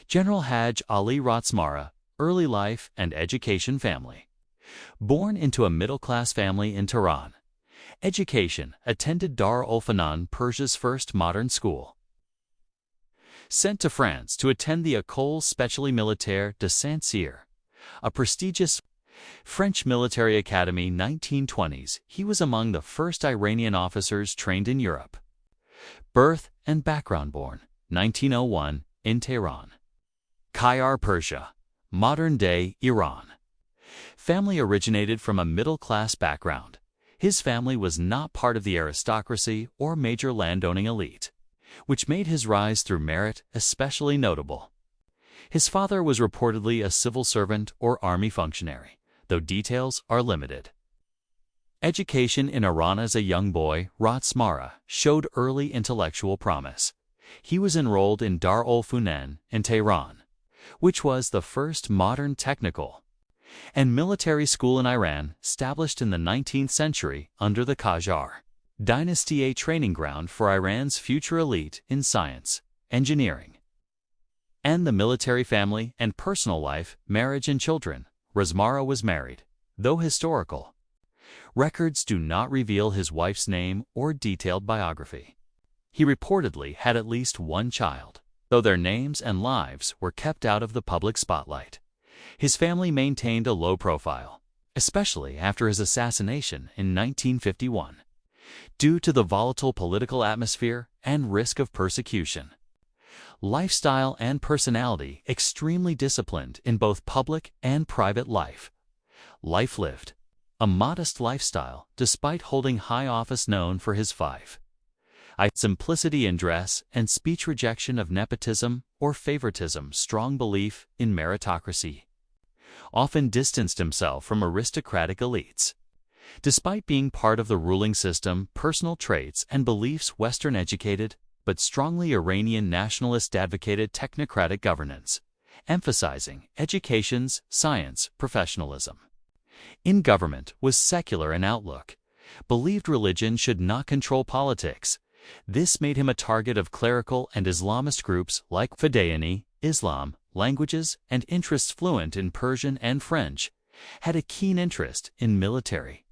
General Haj Ali Razmara, early life and education family. Born into a middle-class family in Tehran. Education, attended Dar ul-Fanan, Persia's first modern school. Sent to France to attend the École Spéciale Militaire de Saint-Cyr, a prestigious French military academy 1920s, he was among the first Iranian officers trained in Europe. Birth and background: born 1901 in Tehran, Kayar, Persia, modern-day Iran. Family originated from a middle-class background. His family was not part of the aristocracy or major landowning elite, which made his rise through merit especially notable. His father was reportedly a civil servant or army functionary, though details are limited. Education in Iran: as a young boy, Razmara showed early intellectual promise. He was enrolled in Dar ul-Fanan in Tehran, which was the first modern technical and military school in Iran, established in the 19th century under the Qajar dynasty, a training ground for Iran's future elite in science, engineering, and the military. Family and personal life: marriage and children. Razmara was married, though historical records do not reveal his wife's name or detailed biography. He reportedly had at least one child, though their names and lives were kept out of the public spotlight. His family maintained a low profile, especially after his assassination in 1951, due to the volatile political atmosphere and risk of persecution. Lifestyle and personality: extremely disciplined in both public and private life. Life lived a modest lifestyle despite holding high office, known for his simplicity in dress and speech, rejection of nepotism or favoritism, strong belief in meritocracy. Often distanced himself from aristocratic elites. Despite being part of the ruling system, personal traits and beliefs: Western educated, but strongly Iranian nationalist, advocated technocratic governance, emphasizing education's science, professionalism. In government was secular in outlook, believed religion should not control politics. This made him a target of clerical and Islamist groups like Fadaiyan-e, Islam. Languages and interests: fluent in Persian and French, had a keen interest in military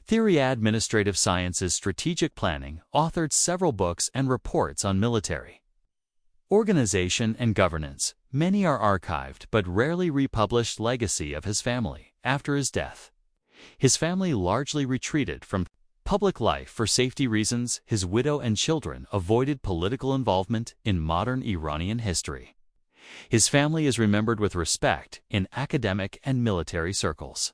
theory, administrative sciences, strategic planning, authored several books and reports on military organization and governance. Many are archived but rarely republished. Legacy of his family: after his death, his family largely retreated from public life for safety reasons. His widow and children avoided political involvement in modern Iranian history. His family is remembered with respect in academic and military circles,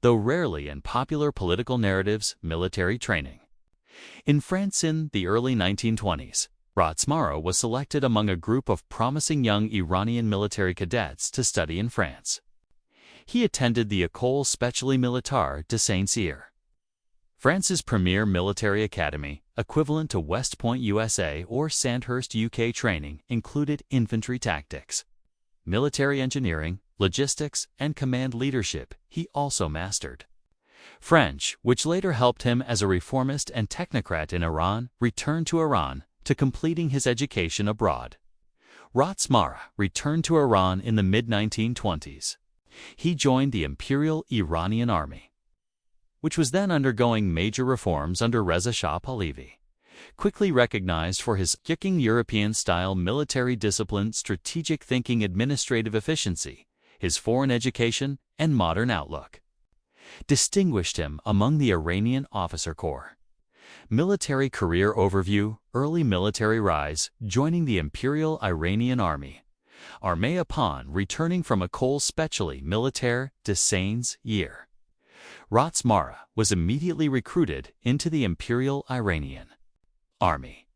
though rarely in popular political narratives. Military training. In France in the early 1920s, Razmara was selected among a group of promising young Iranian military cadets to study in France. He attended the École Spéciale Militaire de Saint-Cyr, France's premier military academy, equivalent to West Point, USA, or Sandhurst, UK. Training included infantry tactics, military engineering, logistics, and command leadership. He also mastered French, which later helped him as a reformist and technocrat in Iran. Returned to Iran to completing his education abroad. Razmara returned to Iran in the mid-1920s. He joined the Imperial Iranian Army, which was then undergoing major reforms under Reza Shah Pahlavi. Quickly recognized for his kicking European-style military discipline, strategic thinking, administrative efficiency, his foreign education, and modern outlook, distinguished him among the Iranian officer corps. Military career overview: early military rise, joining the Imperial Iranian Army upon returning from École Spéciale Militaire de Saint-Cyr. Razmara was immediately recruited into the Imperial Iranian Army.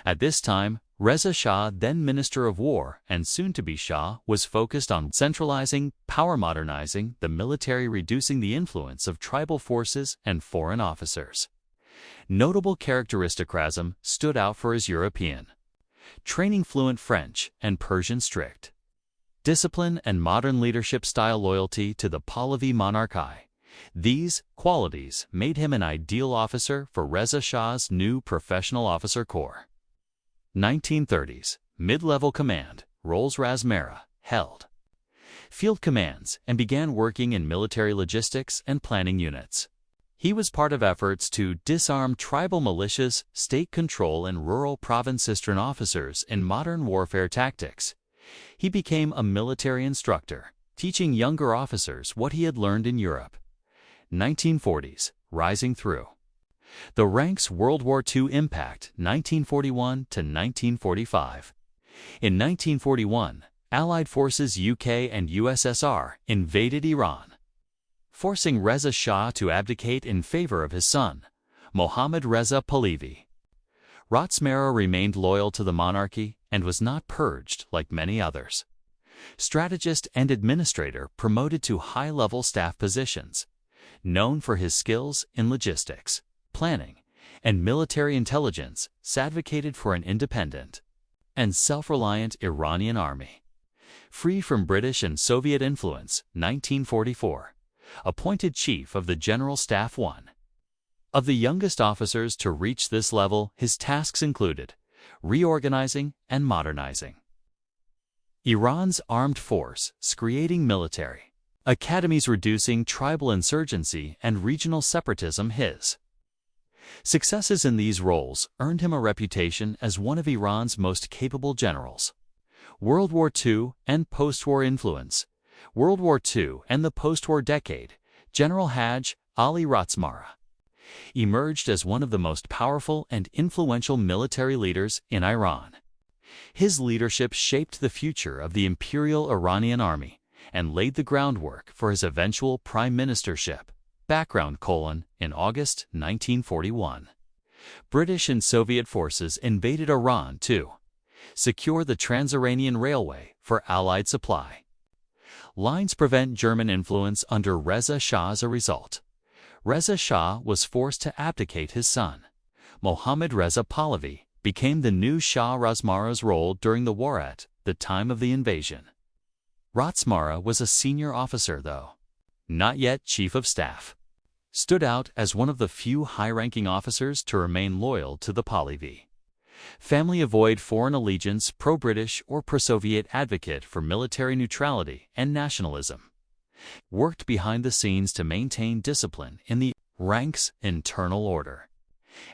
At this time, Reza Shah, then Minister of War and soon-to-be Shah, was focused on centralizing power, modernizing the military, reducing the influence of tribal forces and foreign officers. Notable characteristic: Razm stood out for his European training, fluent French and Persian, strict discipline, and modern leadership style, loyalty to the Pahlavi monarchy. These qualities made him an ideal officer for Reza Shah's new professional officer corps. 1930s, mid-level command. roles Razmara held field commands and began working in military logistics and planning units. He was part of efforts to disarm tribal militias, state control, and rural province-eastern officers in modern warfare tactics. He became a military instructor, teaching younger officers what he had learned in Europe. 1940s, rising through the ranks. World War II impact, 1941 to 1945. In 1941, Allied forces UK and USSR invaded Iran, forcing Reza Shah to abdicate in favor of his son, Mohammad Reza Pahlavi. Razmara remained loyal to the monarchy and was not purged like many others. Strategist and administrator promoted to high-level staff positions, known for his skills in logistics, planning, and military intelligence, advocated for an independent and self-reliant Iranian army, free from British and Soviet influence. 1944. Appointed Chief of the General Staff. One of the youngest officers to reach this level, his tasks included reorganizing and modernizing Iran's armed force, creating military academies, reducing tribal insurgency and regional separatism. His successes in these roles earned him a reputation as one of Iran's most capable generals. World War II and post-war influence. World War II and the post-war decade, General Haj Ali Razmara emerged as one of the most powerful and influential military leaders in Iran. His leadership shaped the future of the Imperial Iranian Army and laid the groundwork for his eventual prime ministership. Background: in August 1941, British and Soviet forces invaded Iran to secure the Trans-Iranian Railway for Allied supply lines, prevent German influence under Reza Shah. As a result, Reza Shah was forced to abdicate. His son, Mohammad Reza Pahlavi, became the new Shah. Razmara's role during the war. At the time of the invasion, Razmara was a senior officer, though not yet Chief of Staff, stood out as one of the few high-ranking officers to remain loyal to the Pahlavi family, avoid foreign allegiance, pro-British or pro-Soviet, advocate for military neutrality and nationalism, worked behind the scenes to maintain discipline in the ranks, internal order,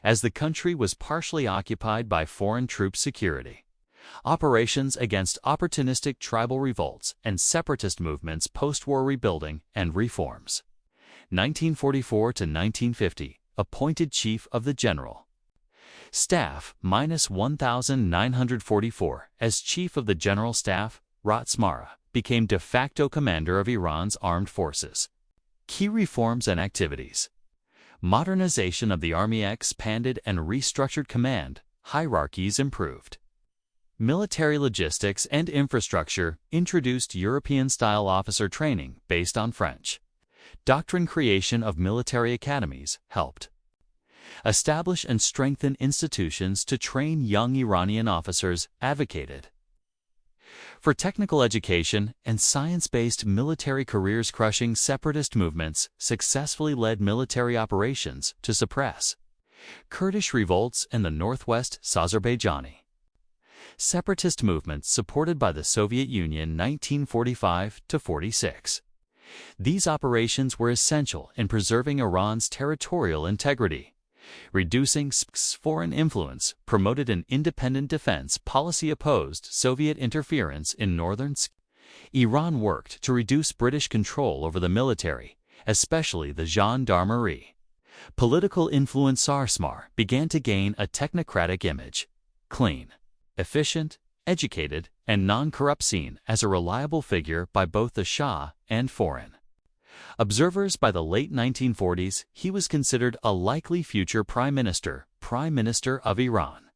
as the country was partially occupied by foreign troops. Security operations against opportunistic tribal revolts and separatist movements. Post-war rebuilding and reforms. 1944 to 1950, appointed Chief of the General Staff, -1944. As Chief of the General Staff, Razmara became de facto commander of Iran's armed forces. Key reforms and activities: modernization of the army, expanded and restructured command hierarchies, improved military logistics and infrastructure, introduced European-style officer training based on French doctrine, creation of military academies, helped establish and strengthen institutions to train young Iranian officers, advocated for technical education and science-based military careers, crushing separatist movements, successfully led military operations to suppress Kurdish revolts in the northwest Azerbaijani separatist movements supported by the Soviet Union. 1945 to 46. These operations were essential in preserving Iran's territorial integrity, reducing foreign influence, promoted an independent defense policy, opposed Soviet interference in northern Iran, worked to reduce British control over the military, especially the gendarmerie. Political influence: Razmara began to gain a technocratic image, clean, efficient, educated, and non-corrupt, seen as a reliable figure by both the Shah and foreign observers. By the late 1940s, he was considered a likely future Prime Minister of Iran.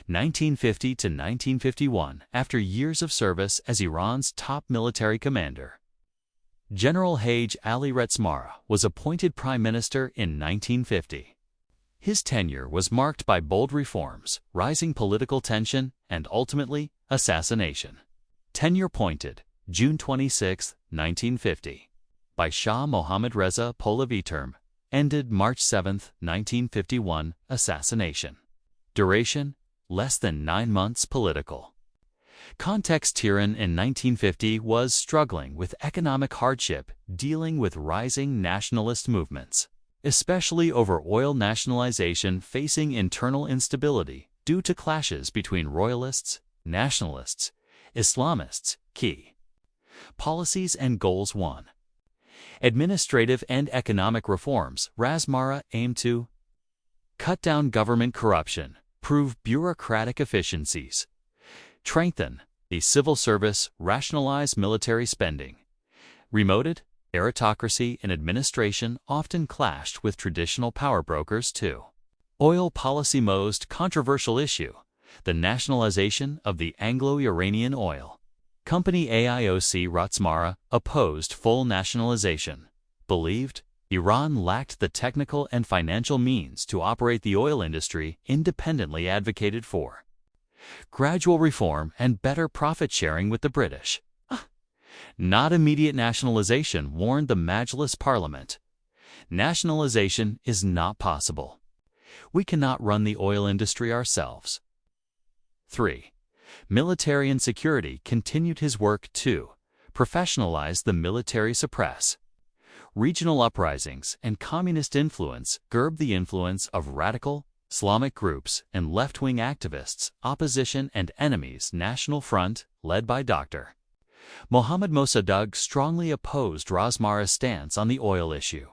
1950 to 1951, after years of service as Iran's top military commander, General Haj Ali Razmara was appointed Prime Minister in 1950. His tenure was marked by bold reforms, rising political tension, and ultimately, assassination. Tenure: appointed June 26, 1950, by Shah Mohammad Reza Pahlavi. Term ended March 7, 1951. Assassination: duration: less than 9 months. Political Context: Tehran in 1950 was struggling with economic hardship, dealing with rising nationalist movements, especially over oil nationalization, facing internal instability due to clashes between royalists, nationalists, Islamists. Key policies and goals: 1. Administrative and economic reforms. Razmara aimed to cut down government corruption, improve bureaucratic efficiencies, strengthen the civil service, rationalize military spending. Remoted aristocracy and administration often clashed with traditional power brokers. 2. Oil policy. Most controversial issue: the nationalization of the Anglo-Iranian Oil Company. AIOC Razmara opposed full nationalization, believed Iran lacked the technical and financial means to operate the oil industry independently, advocated for gradual reform and better profit sharing with the British. Not immediate nationalization, warned the Majlis Parliament. Nationalization is not possible. We cannot run the oil industry ourselves. 3. Military and security. Continued his work to professionalize the military, suppress regional uprisings and communist influence, curb the influence of radical Islamic groups and left-wing activists, opposition and enemies. National Front, led by Dr. Mohammad Mossadegh, strongly opposed Razmara's stance on the oil issue.